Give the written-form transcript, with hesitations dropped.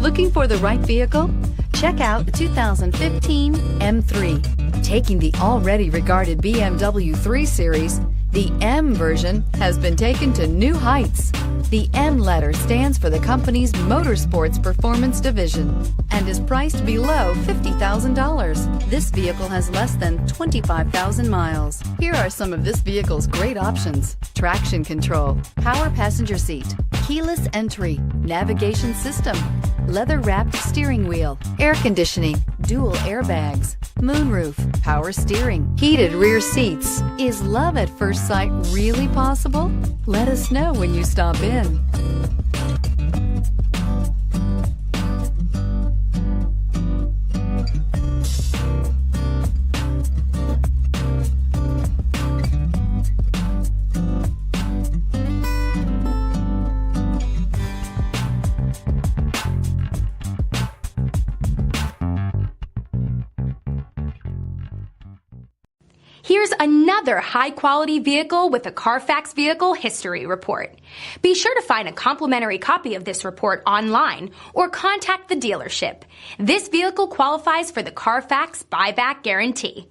Looking for the right vehicle? Check out the 2015 M3. Taking the already regarded BMW 3 Series, the M version has been taken to new heights. The M letter stands for the company's Motorsports Performance Division and is priced below $50,000. This vehicle has less than 25,000 miles. Here are some of this vehicle's great options: traction control, power passenger seat, keyless entry, navigation system, leather-wrapped steering wheel, air conditioning, dual airbags, moonroof, power steering, heated rear seats. Is love at first sight really possible? Let us know when you stop in. Here's another high-quality vehicle with a Carfax Vehicle History Report. Be sure to find a complimentary copy of this report online or contact the dealership. This vehicle qualifies for the Carfax Buyback Guarantee.